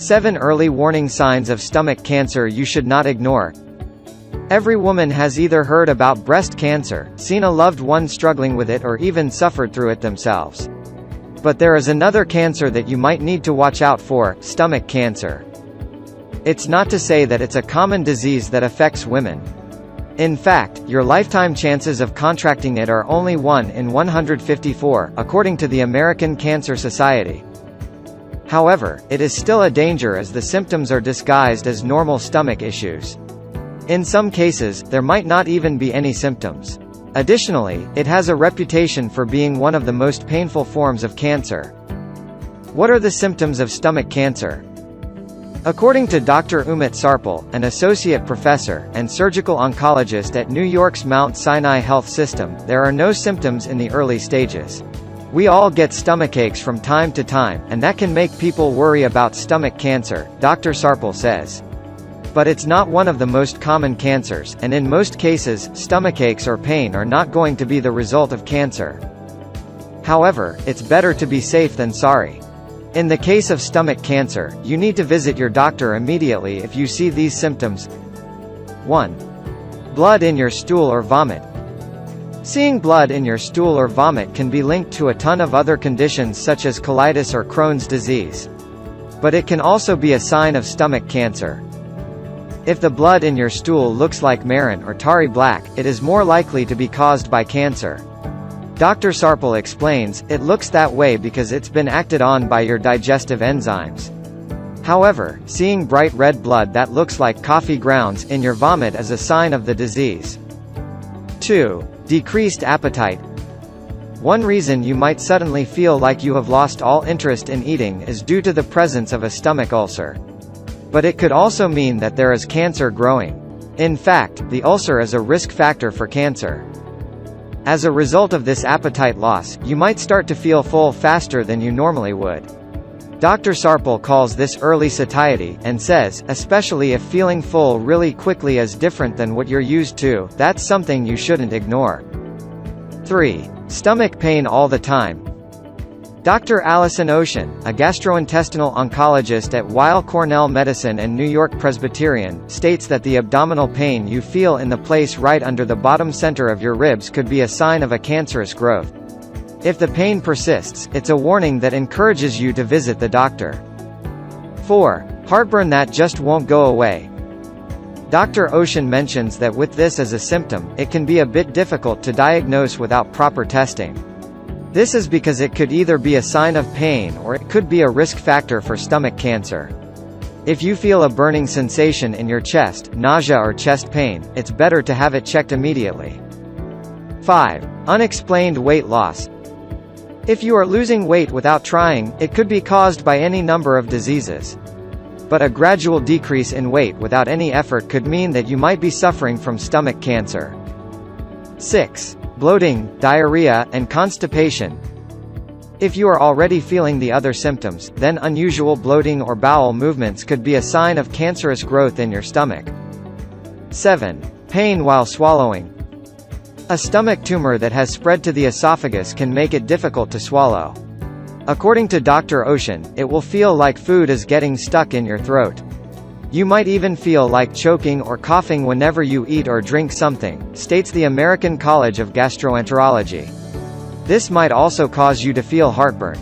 7 early warning signs of stomach cancer you should not ignore. Every woman has either heard about breast cancer, seen a loved one struggling with it, or even suffered through it themselves. But there is another cancer that you might need to watch out for: stomach cancer. It's not to say that it's a common disease that affects women. In fact, your lifetime chances of contracting it are only 1 in 154, according to the American Cancer Society. However, it is still a danger as the symptoms are disguised as normal stomach issues. In some cases, there might not even be any symptoms. Additionally, it has a reputation for being one of the most painful forms of cancer. What are the symptoms of stomach cancer? According to Dr. Umit Sarpal, an associate professor and surgical oncologist at New York's Mount Sinai Health System, there are no symptoms in the early stages. We all get stomachaches from time to time, and that can make people worry about stomach cancer, Dr. Sarpal says. But it's not one of the most common cancers, and in most cases, stomachaches or pain are not going to be the result of cancer. However, it's better to be safe than sorry. In the case of stomach cancer, you need to visit your doctor immediately if you see these symptoms. 1. Blood in your stool or vomit. Seeing blood in your stool or vomit can be linked to a ton of other conditions such as colitis or Crohn's disease. But it can also be a sign of stomach cancer. If the blood in your stool looks like marron or tarry black, it is more likely to be caused by cancer. Dr. Sarpal explains, it looks that way because it's been acted on by your digestive enzymes. However, seeing bright red blood that looks like coffee grounds in your vomit is a sign of the disease. 2. Decreased appetite. One reason you might suddenly feel like you have lost all interest in eating is due to the presence of a stomach ulcer. But it could also mean that there is cancer growing. In fact, the ulcer is a risk factor for cancer. As a result of this appetite loss, you might start to feel full faster than you normally would. Dr. Sarpal calls this early satiety, and says, especially if feeling full really quickly is different than what you're used to, that's something you shouldn't ignore. 3. Stomach pain all the time. Dr. Allison Ocean, a gastrointestinal oncologist at Weill Cornell Medicine and New York Presbyterian, states that the abdominal pain you feel in the place right under the bottom center of your ribs could be a sign of a cancerous growth. If the pain persists, it's a warning that encourages you to visit the doctor. 4. Heartburn that just won't go away. Dr. Ocean mentions that with this as a symptom, it can be a bit difficult to diagnose without proper testing. This is because it could either be a sign of pain or it could be a risk factor for stomach cancer. If you feel a burning sensation in your chest, nausea or chest pain, it's better to have it checked immediately. 5. Unexplained weight loss. If you are losing weight without trying, it could be caused by any number of diseases. But a gradual decrease in weight without any effort could mean that you might be suffering from stomach cancer. 6. Bloating, diarrhea, and constipation. If you are already feeling the other symptoms, then unusual bloating or bowel movements could be a sign of cancerous growth in your stomach. 7. Pain while swallowing. A stomach tumor that has spread to the esophagus can make it difficult to swallow. According to Dr. Ocean, it will feel like food is getting stuck in your throat. You might even feel like choking or coughing whenever you eat or drink something, states the American College of Gastroenterology. This might also cause you to feel heartburn.